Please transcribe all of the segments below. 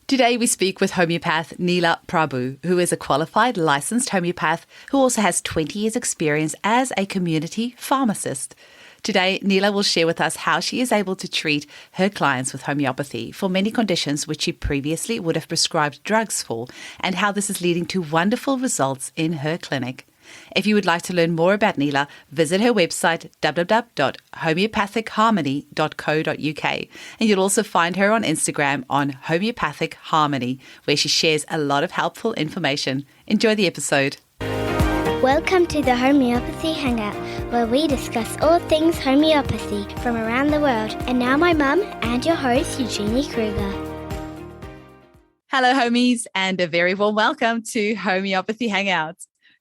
Today we speak with homeopath Neela Prabhu, who is a qualified licensed homeopath who also has 20 years experience as a community pharmacist. Today, Neela will share with us how she is able to treat her clients with homeopathy for many conditions which she previously would have prescribed drugs for, and how this is leading to wonderful results in her clinic. If you would like to learn more about Neela, visit her website www.homeopathichaharmony.co.uk, and you'll also find her on Instagram on Homeopathic Harmony, where she shares a lot of helpful information. Enjoy the episode. Welcome to the Homeopathy Hangout, where we discuss all things homeopathy from around the world. And now my mum and your host, Eugenie Kruger. Hello, homies, and a very warm welcome to Homeopathy Hangout.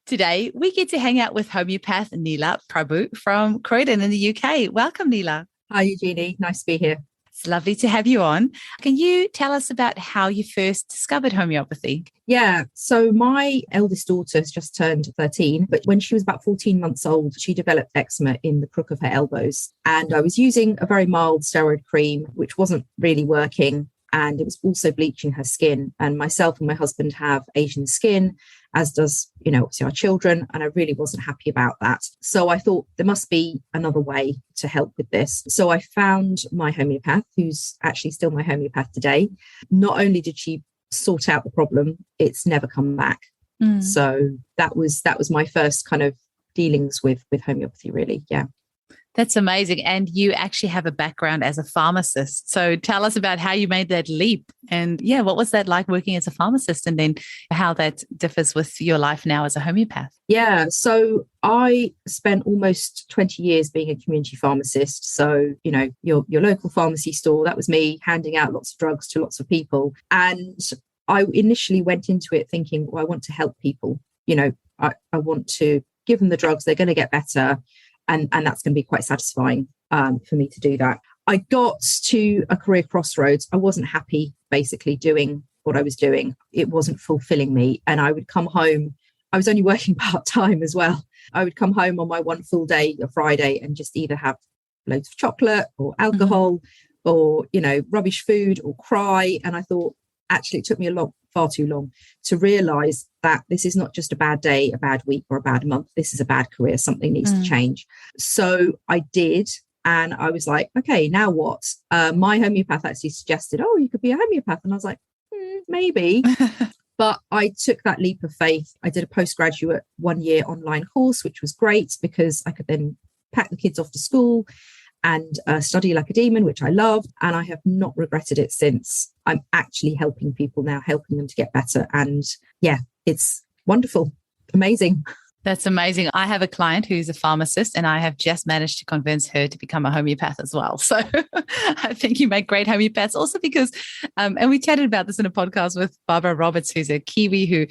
Today, we get to hang out with homeopath Neela Prabhu from Croydon in the UK. Welcome, Neela. Hi, Eugenie. Nice to be here. It's lovely to have you on. Can you tell us about how you first discovered homeopathy? Yeah, so my eldest daughter has just turned 13, but when she was about 14 months old, she developed eczema in the crook of her elbows. And I was using a very mild steroid cream, which wasn't really working. And it was also bleaching her skin. And myself and my husband have Asian skin, as does, obviously our children. And I really wasn't happy about that. So I thought there must be another way to help with this. So I found my homeopath, who's actually still my homeopath today. Not only did she sort out the problem, it's never come back. So that was my first kind of dealings with homeopathy, really. Yeah. That's amazing. And you actually have a background as a pharmacist. So tell us about how you made that leap. And what was that like working as a pharmacist, and then how that differs with your life now as a homeopath? Yeah. So I spent almost 20 years being a community pharmacist. So, your local pharmacy store, that was me handing out lots of drugs to lots of people. And I initially went into it thinking, well, I want to help people. I want to give them the drugs. They're going to get better. And that's going to be quite satisfying for me to do that. I got to a career crossroads. I wasn't happy basically doing what I was doing. It wasn't fulfilling me. And I would come home. I was only working part-time as well. I would come home on my one full day, a Friday, and just either have loads of chocolate or alcohol or, rubbish food or cry. And I thought, actually, it took me far too long to realize that this is not just a bad day, a bad week, or a bad month. This is a bad career. Something needs to change. So I did. And I was like, okay, now what? My homeopath actually suggested, oh, you could be a homeopath. And I was like, maybe. But I took that leap of faith. I did a postgraduate 1-year online course, which was great because I could then pack the kids off to school and study like a demon, which I loved. And I have not regretted it since. I'm actually helping people now, helping them to get better. And it's wonderful. Amazing. That's amazing. I have a client who's a pharmacist, and I have just managed to convince her to become a homeopath as well. So I think you make great homeopaths also because, and we chatted about this in a podcast with Barbara Roberts, who's a Kiwi who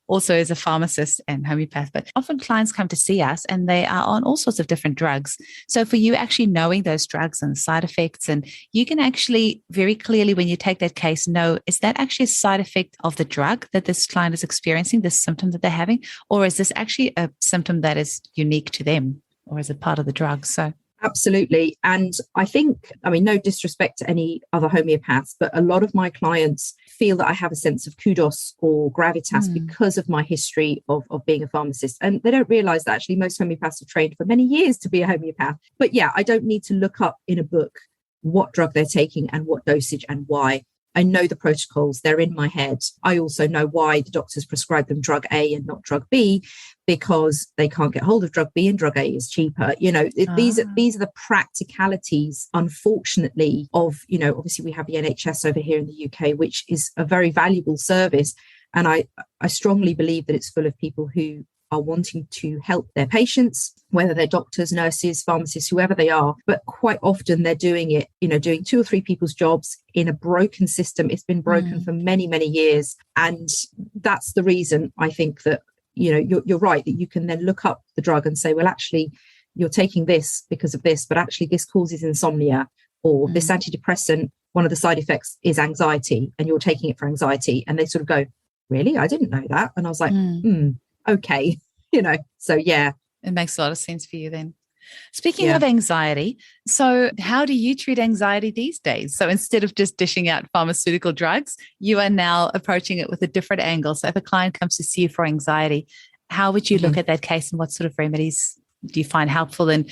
also is a pharmacist and homeopath. But often clients come to see us and they are on all sorts of different drugs. So for you actually knowing those drugs and side effects, and you can actually very clearly when you take that case know, is that actually a side effect of the drug that this client is experiencing, this symptom that they're having, or is this actually a symptom that is unique to them, or is it part of the drug? So absolutely. And I think, no disrespect to any other homeopaths, but a lot of my clients feel that I have a sense of kudos or gravitas because of my history of being a pharmacist. And they don't realize that actually most homeopaths have trained for many years to be a homeopath. But I don't need to look up in a book what drug they're taking and what dosage and why. I know the protocols, they're in my head. I also know why the doctors prescribe them drug A and not drug B, because they can't get hold of drug B and drug A is cheaper. These are the practicalities, unfortunately, of, obviously we have the NHS over here in the UK, which is a very valuable service. And I strongly believe that it's full of people who are wanting to help their patients, whether they're doctors, nurses, pharmacists, whoever they are. But quite often they're doing it, doing 2 or 3 people's jobs in a broken system. It's been broken for many, many years. And that's the reason I think that, you're right, that you can then look up the drug and say, well, actually, you're taking this because of this, but actually this causes insomnia, or this antidepressant, one of the side effects is anxiety, and you're taking it for anxiety. And they sort of go, really? I didn't know that. And I was like, okay, so yeah. It makes a lot of sense for you then. Speaking of anxiety, so how do you treat anxiety these days? So instead of just dishing out pharmaceutical drugs, you are now approaching it with a different angle. So if a client comes to see you for anxiety, how would you look at that case, and what sort of remedies do you find helpful, and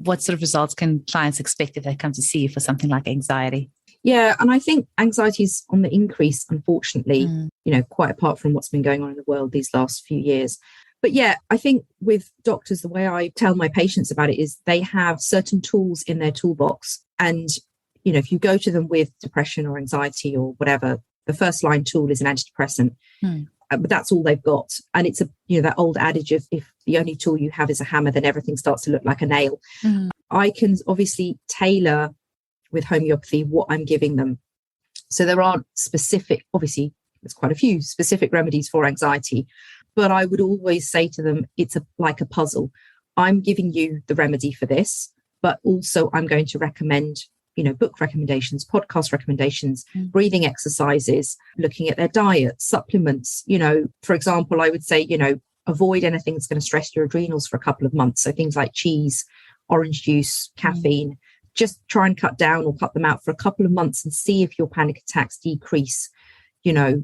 what sort of results can clients expect if they come to see you for something like anxiety? Yeah, and I think anxiety is on the increase, unfortunately, quite apart from what's been going on in the world these last few years. But yeah, I think with doctors, the way I tell my patients about it is they have certain tools in their toolbox. And, if you go to them with depression or anxiety or whatever, the first line tool is an antidepressant. But that's all they've got. And it's that old adage of, if the only tool you have is a hammer, then everything starts to look like a nail. I can obviously tailor with homeopathy what I'm giving them. So there aren't specific, obviously there's quite a few specific remedies for anxiety, but I would always say to them, it's like a puzzle. I'm giving you the remedy for this, but also I'm going to recommend, book recommendations, podcast recommendations, breathing exercises, looking at their diet, supplements. For example, I would say, avoid anything that's going to stress your adrenals for a couple of months. So things like cheese, orange juice, caffeine, just try and cut down or cut them out for a couple of months and see if your panic attacks decrease,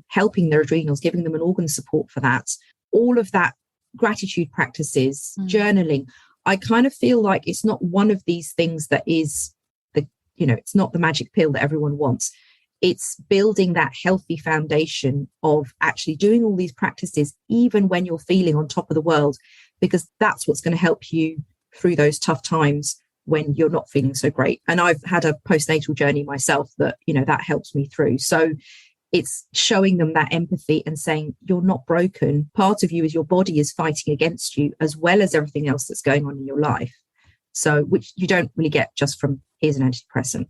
helping their adrenals, giving them an organ support for that. All of that, gratitude practices, journaling. I kind of feel like it's not one of these things that is it's not the magic pill that everyone wants. It's building that healthy foundation of actually doing all these practices, even when you're feeling on top of the world, because that's what's going to help you through those tough times when you're not feeling so great. And I've had a postnatal journey myself that, that helps me through. So it's showing them that empathy and saying, you're not broken. Part of you is your body is fighting against you, as well as everything else that's going on in your life. So, which you don't really get just from, here's an antidepressant,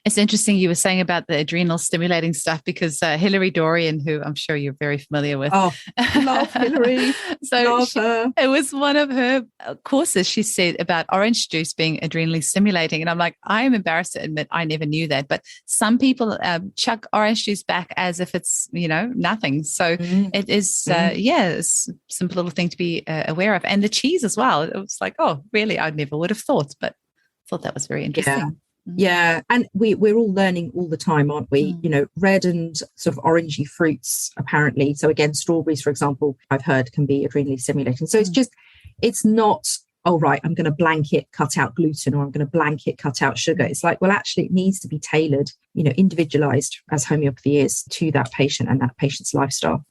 It's interesting you were saying about the adrenal stimulating stuff, because Hilary Dorian, who I'm sure you're very familiar with. Oh, love Hilary. Love her. It was one of her courses. She said about orange juice being adrenally stimulating. And I'm like, I am embarrassed to admit I never knew that. But some people chuck orange juice back as if it's, nothing. So it is, it's a simple little thing to be aware of. And the cheese as well. It was like, oh, really? I never would have thought, but thought that was very interesting. Yeah. And we're all learning all the time, aren't we? Red and sort of orangey fruits, apparently. So again, strawberries, for example, I've heard can be adrenally stimulating. So it's not, oh, right, I'm going to blanket cut out gluten, or I'm going to blanket cut out sugar. It's like, well, actually it needs to be tailored, individualized, as homeopathy is, to that patient and that patient's lifestyle.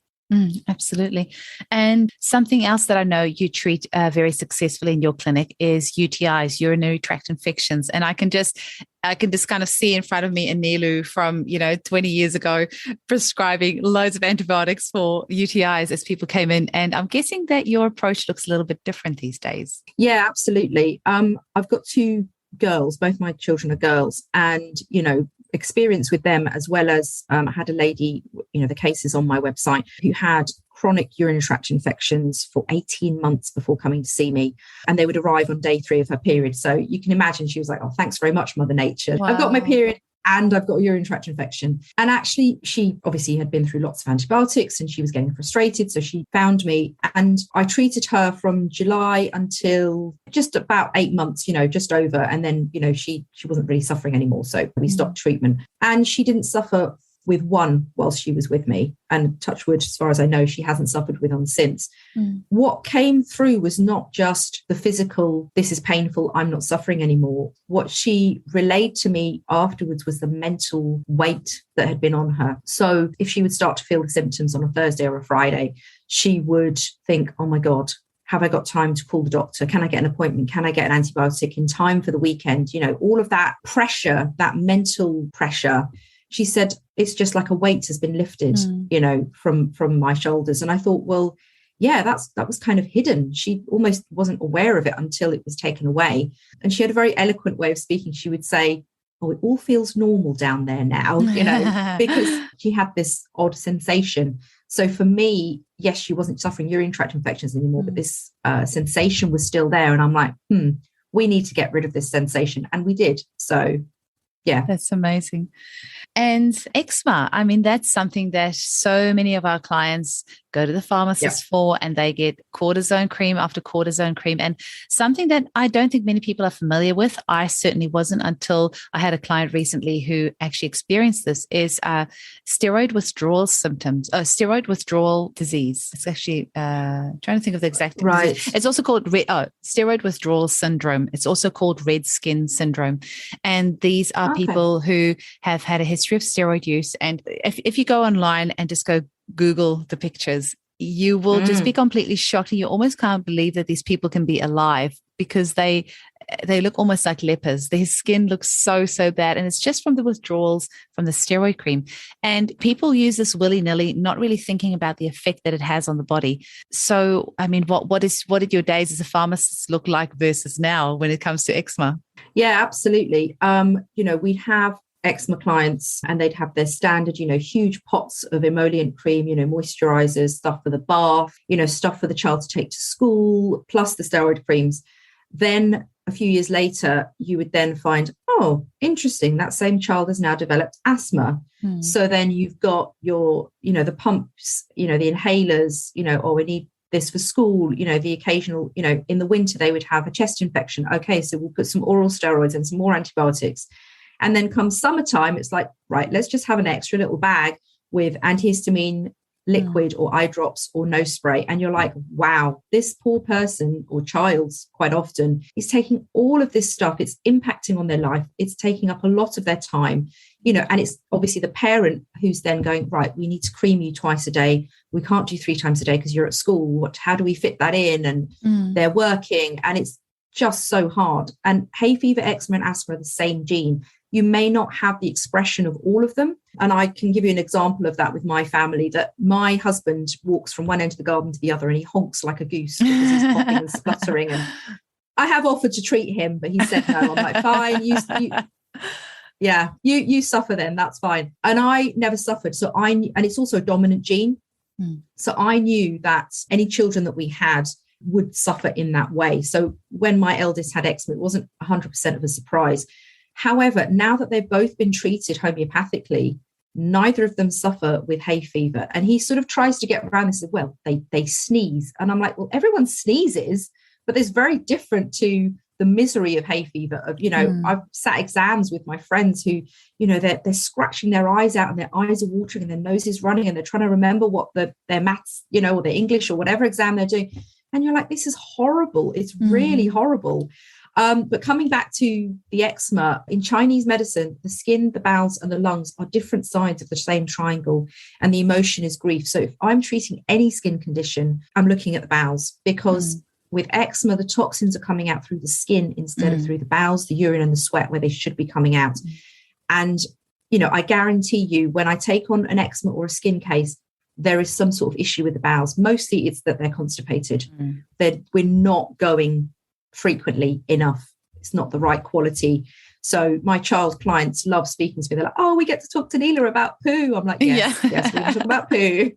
Absolutely. And something else that I know you treat very successfully in your clinic is UTIs, urinary tract infections. And I can just kind of see in front of me Neela from, 20 years ago, prescribing loads of antibiotics for UTIs as people came in. And I'm guessing that your approach looks a little bit different these days. Yeah, absolutely. I've got two girls, both my children are girls, and, experience with them, as well as I had a lady, the case is on my website, who had chronic urinary tract infections for 18 months before coming to see me, and they would arrive on day 3 of her period. So you can imagine she was like, oh, thanks very much, Mother Nature. Wow. I've got my period and I've got a urinary tract infection. And actually, she obviously had been through lots of antibiotics and she was getting frustrated. So she found me and I treated her from July until just about 8 months, just over. And then, she wasn't really suffering anymore. So we stopped treatment, and she didn't suffer with one whilst she was with me. And touch wood, as far as I know, she hasn't suffered with one since. What came through was not just the physical, this is painful, I'm not suffering anymore. What she relayed to me afterwards was the mental weight that had been on her. So if she would start to feel the symptoms on a Thursday or a Friday, she would think, oh my God, have I got time to call the doctor? Can I get an appointment? Can I get an antibiotic in time for the weekend? All of that pressure, that mental pressure. She said, it's just like a weight has been lifted, from my shoulders. And I thought, well, yeah, that was kind of hidden. She almost wasn't aware of it until it was taken away. And she had a very eloquent way of speaking. She would say, oh, it all feels normal down there now, because she had this odd sensation. So for me, yes, she wasn't suffering urinary tract infections anymore, but this sensation was still there. And I'm like, we need to get rid of this sensation. And we did. So, yeah. That's amazing. And eczema, I mean, that's something that so many of our clients go to the pharmacist for, and they get cortisone cream after cortisone cream. And something that I don't think many people are familiar with, I certainly wasn't until I had a client recently who actually experienced this, is steroid withdrawal symptoms, steroid withdrawal disease. It's actually trying to think of the exact disease. It's also called steroid withdrawal syndrome. It's also called red skin syndrome. And these are people who have had a history of steroid use. And if you go online and just go Google the pictures, you will just be completely shocked. And you almost can't believe that these people can be alive, because they look almost like lepers. Their skin looks so bad. And it's just from the withdrawals from the steroid cream. And people use this willy-nilly, not really thinking about the effect that it has on the body. So, I mean, what did your days as a pharmacist look like versus now when it comes to eczema? Yeah, absolutely. We'd have eczema clients and they'd have their standard, huge pots of emollient cream, moisturizers, stuff for the bath, stuff for the child to take to school, plus the steroid creams. Then a few years later, you would then find, oh, interesting, that same child has now developed asthma. So then you've got your, the pumps, the inhalers, we need this for school, the occasional, in the winter, they would have a chest infection. Okay, so we'll put some oral steroids and some more antibiotics. And then come summertime, it's like, right, let's just have an extra little bag with antihistamine liquid or eye drops or nose spray. And you're like, wow, this poor person or child quite often is taking all of this stuff. It's impacting on their life. It's taking up a lot of their time, and it's obviously the parent who's then going, right, we need to cream you twice a day. We can't do 3 times a day because you're at school. How do we fit that in? And they're working, and it's just so hard. And hay fever, eczema and asthma are the same gene. You may not have the expression of all of them. And I can give you an example of that with my family, that my husband walks from one end of the garden to the other and he honks like a goose because he's coughing and spluttering. And I have offered to treat him, but he said no. I'm like, fine, you suffer then, that's fine. And I never suffered. And it's also a dominant gene. So I knew that any children that we had would suffer in that way. So when my eldest had eczema, it wasn't 100% of a surprise. However, now that they've both been treated homeopathically, neither of them suffer with hay fever. And he sort of tries to get around this as well. They sneeze. And I'm like, well, everyone sneezes, but there's very different to the misery of hay fever. I've sat exams with my friends who, they're scratching their eyes out and their eyes are watering and their nose is running and they're trying to remember what their maths, or their English or whatever exam they're doing. And you're like, this is horrible. It's really horrible. But coming back to the eczema, in Chinese medicine, the skin, the bowels and the lungs are different sides of the same triangle, and the emotion is grief. So if I'm treating any skin condition, I'm looking at the bowels, because with eczema, the toxins are coming out through the skin instead of through the bowels, the urine and the sweat, where they should be coming out. And, I guarantee you, when I take on an eczema or a skin case, there is some sort of issue with the bowels. Mostly it's that they're constipated. We're not going frequently enough. It's not the right quality. So my child clients love speaking to me. They're like, oh, we get to talk to Neela about poo. I'm like, yes, we can talk about poo.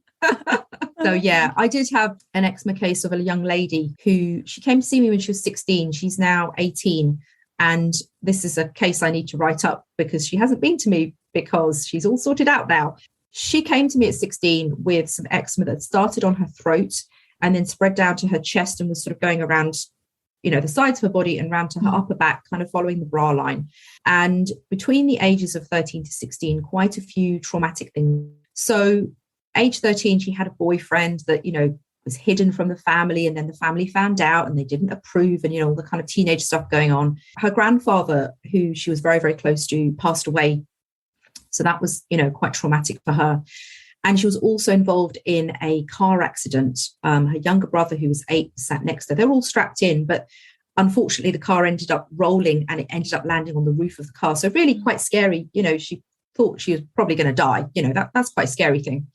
So yeah, I did have an eczema case of a young lady who, she came to see me when she was 16. She's now 18. And this is a case I need to write up because she hasn't been to me because she's all sorted out now. She came to me at 16 with some eczema that started on her throat and then spread down to her chest and was sort of going around, the sides of her body and round to her upper back, kind of following the bra line. And between the ages of 13 to 16, quite a few traumatic things. So age 13, she had a boyfriend that, was hidden from the family, and then the family found out and they didn't approve, and, all the kind of teenage stuff going on. Her grandfather, who she was very, very close to, passed away. So that was, quite traumatic for her. And she was also involved in a car accident. Her younger brother, who was 8, sat next to her. They were all strapped in, but unfortunately the car ended up rolling and it ended up landing on the roof of the car. So really quite scary. She thought she was probably going to die. That's quite a scary thing.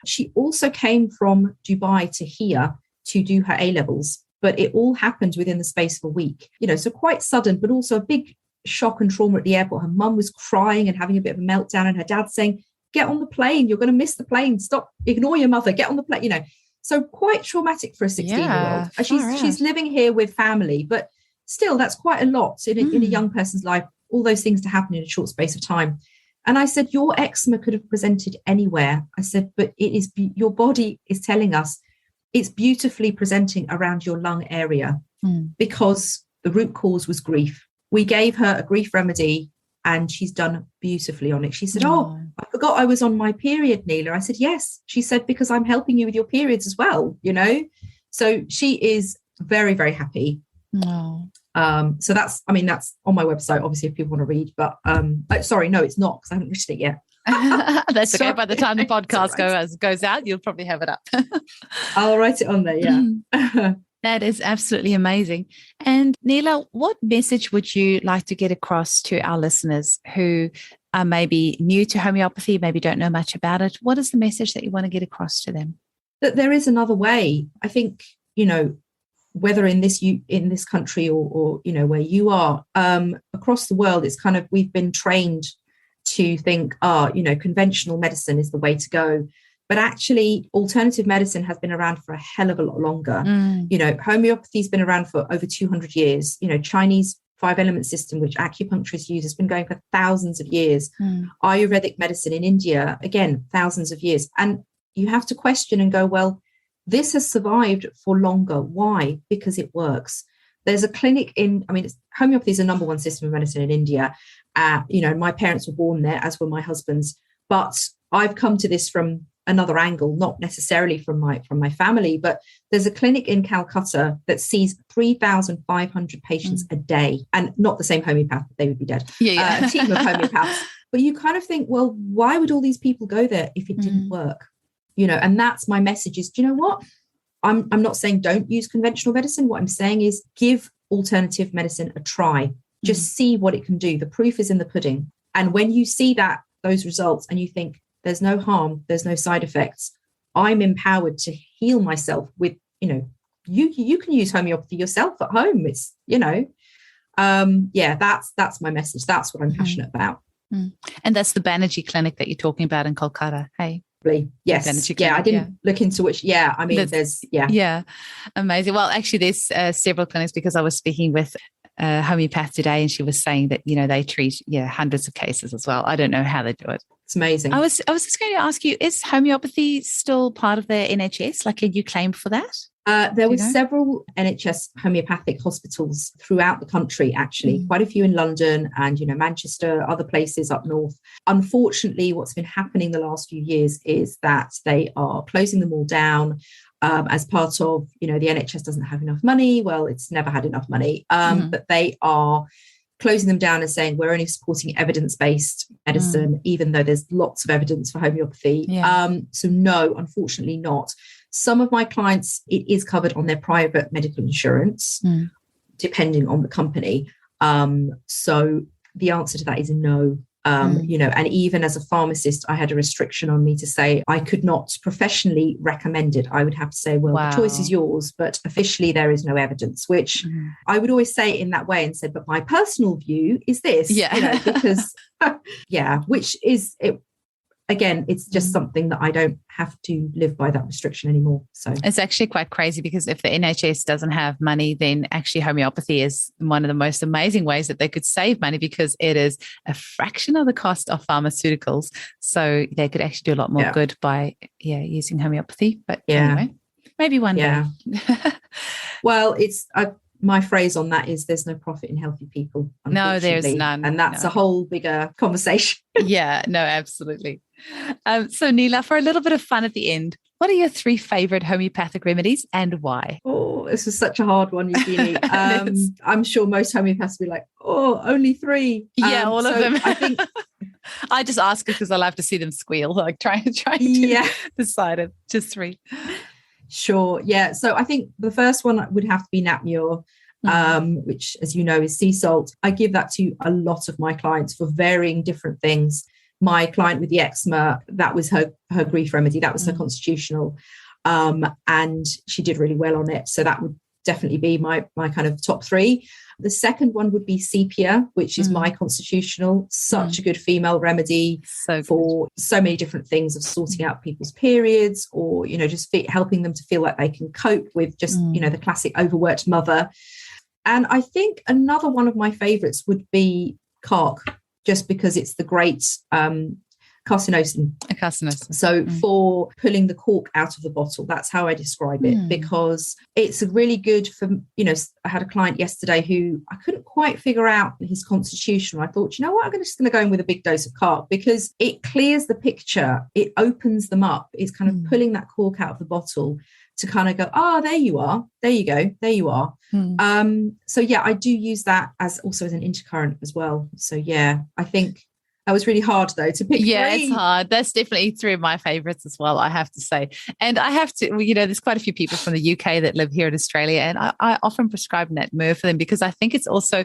She also came from Dubai to here to do her A-levels, but it all happened within the space of a week. So quite sudden, but also a big shock and trauma at the airport. Her mum was crying and having a bit of a meltdown, and her dad saying, get on the plane, you're going to miss the plane, stop, ignore your mother, get on the plane, So quite traumatic for a 16-year-old. She's living here with family, but still that's quite a lot in a young person's life, all those things to happen in a short space of time. And I said, your eczema could have presented anywhere. I said, but it is, your body is telling us it's beautifully presenting around your lung area because the root cause was grief. We gave her a grief remedy and she's done beautifully on it. She said, oh, I forgot I was on my period, Neela. I said, yes. She said, because I'm helping you with your periods as well, you know? So she is very, very happy. So that's on my website, obviously, if people want to read, but sorry, no, it's not, because I haven't written it yet. That's okay. By the time the podcast goes out, you'll probably have it up. I'll write it on there. Yeah. That is absolutely amazing. And Neela, what message would you like to get across to our listeners who are maybe new to homeopathy, maybe don't know much about it? What is the message that you want to get across to them? That there is another way. I think, you know, whether in this country or you know, where you are, across the world, it's kind of, we've been trained to think, you know, conventional medicine is the way to go. But actually, alternative medicine has been around for a hell of a lot longer. You know, homeopathy's been around for over 200 years. You know, Chinese 5-element system, which acupuncturists use, has been going for thousands of years. Ayurvedic medicine in India, again, thousands of years. And you have to question and go, well, this has survived for longer. Why? Because it works. There's a clinic homeopathy is the number one system of medicine in India. You know, my parents were born there, as were my husband's. But I've come to this from another angle, not necessarily from my family, but there's a clinic in Calcutta that sees 3,500 patients a day, and not the same homeopath, they would be dead. A team of homeopaths. But you kind of think, well, why would all these people go there if it didn't work? You know, and that's my message is, do you know what? I'm not saying don't use conventional medicine. What I'm saying is give alternative medicine a try. Just see what it can do. The proof is in the pudding. And when you see those results and you think there's no harm, there's no side effects, I'm empowered to heal myself with, you know, you can use homeopathy yourself at home. It's, you know, that's my message. That's what I'm passionate about. And that's the Banerjee clinic that you're talking about in Kolkata. Hey. Yes. I didn't look into which. Yeah. I mean, Yeah. Amazing. Well, actually there's several clinics, because I was speaking with a homeopath today and she was saying that, you know, they treat hundreds of cases as well. I don't know how they do it. It's amazing. I was just going to ask you, is homeopathy still part of the NHS? Like, can you claim for that? There were several NHS homeopathic hospitals throughout the country, actually, quite a few in London and, you know, Manchester, other places up north. Unfortunately, what's been happening the last few years is that they are closing them all down as part of, you know, the NHS doesn't have enough money. Well, it's never had enough money, but they are closing them down and saying we're only supporting evidence-based medicine, even though there's lots of evidence for homeopathy. So no, unfortunately not. Some of my clients, it is covered on their private medical insurance, depending on the company. So the answer to that is no. You know, and even as a pharmacist, I had a restriction on me to say I could not professionally recommend it. I would have to say, well, the choice is yours, but officially there is no evidence, which I would always say in that way and said, but my personal view is this, you know, because, which is it. Again, it's just something that I don't have to live by that restriction anymore. So it's actually quite crazy, because if the NHS doesn't have money, then actually homeopathy is one of the most amazing ways that they could save money, because it is a fraction of the cost of pharmaceuticals. So they could actually do a lot more good by using homeopathy. But anyway, maybe one day. Well, it's my phrase on that is there's no profit in healthy people. No, there's none. And that's a whole bigger conversation. No, absolutely. So Neela, for a little bit of fun at the end, what are your 3 favorite homeopathic remedies and why? Oh, this is such a hard one, Eugenie. I'm sure most homeopaths will be like, only 3. All of them. I think I just ask it because I love to see them squeal, like trying to decide it. Just 3. Sure. Yeah. So I think the first one would have to be Napmure, which, as you know, is sea salt. I give that to a lot of my clients for varying different things. My client with the eczema, that was her grief remedy. That was her constitutional. And she did really well on it. So that would definitely be my kind of top 3. The second one would be sepia, which is my constitutional. Such a good female remedy for so many different things, of sorting out people's periods, or, you know, just helping them to feel like they can cope with just, you know, the classic overworked mother. And I think another one of my favorites would be Kark. just because it's the great carcinosin. A carcinosin. So for pulling the cork out of the bottle, that's how I describe it, because it's really good for, I had a client yesterday who I couldn't quite figure out his constitution. I thought, you know what, I'm just going to go in with a big dose of cark, because it clears the picture. It opens them up. It's kind of pulling that cork out of the bottle to kind of go, there you are. There you go. There you are. So yeah, I do use that as also as an intercurrent as well. So yeah, I think that was really hard though to pick. Yeah, three. It's hard. That's definitely three of my favorites as well, I have to say. And I have to, there's quite a few people from the UK that live here in Australia, and I often prescribe Nat Mur for them, because I think it's also,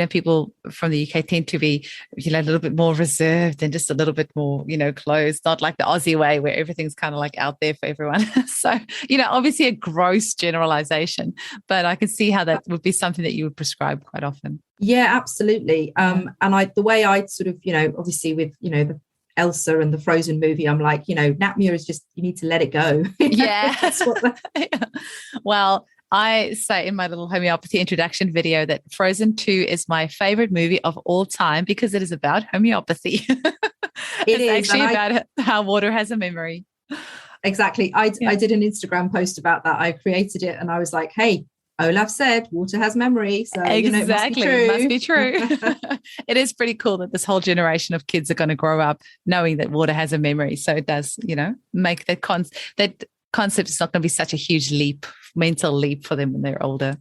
people from the UK tend to be, a little bit more reserved and just a little bit more, closed, not like the Aussie way where everything's kind of like out there for everyone. So, obviously a gross generalization, but I can see how that would be something that you would prescribe quite often. Yeah, absolutely. And the way I sort of, obviously with, the Elsa and the Frozen movie, I'm like, Nat Mur is just, you need to let it go. Yeah. That's what Well, I say in my little homeopathy introduction video that Frozen 2 is my favorite movie of all time, because it is about homeopathy. It's actually about how water has a memory. Exactly. I did an Instagram post about that. I created it and I was like, hey, Olaf said water has memory. So exactly, it must be true. It is pretty cool that this whole generation of kids are going to grow up knowing that water has a memory. So it does, make that concept is not going to be such a huge mental leap for them when they're older.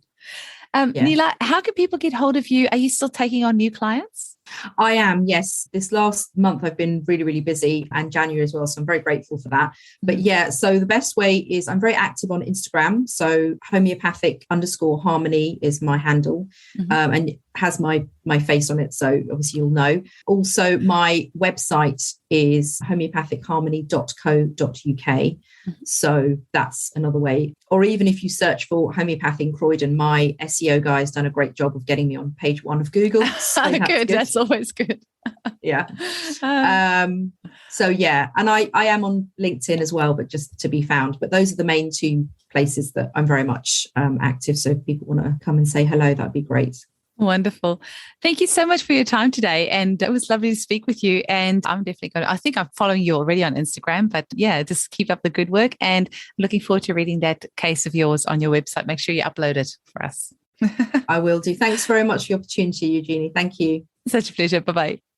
Neela, how can people get hold of you? Are you still taking on new clients? I am, yes. This last month I've been really, really busy, and January as well. So I'm very grateful for that. But yeah, so the best way is I'm very active on Instagram. So homeopathic_harmony is my handle, and it has my face on it. So obviously you'll know. Also, my website is homeopathic.harmony.co.uk. So that's another way. Or even if you search for homeopathy in Croydon, my SEO guy has done a great job of getting me on page 1 of Google. So good. That's always good. Yeah. So yeah, and I am on LinkedIn as well, but just to be found. But those are the main 2 places that I'm very much active. So if people want to come and say hello, that'd be great. Wonderful. Thank you so much for your time today. And it was lovely to speak with you. And I'm definitely I think I'm following you already on Instagram, but yeah, just keep up the good work, and looking forward to reading that case of yours on your website. Make sure you upload it for us. I will do. Thanks very much for the opportunity, Eugenie. Thank you. Such a pleasure. Bye-bye.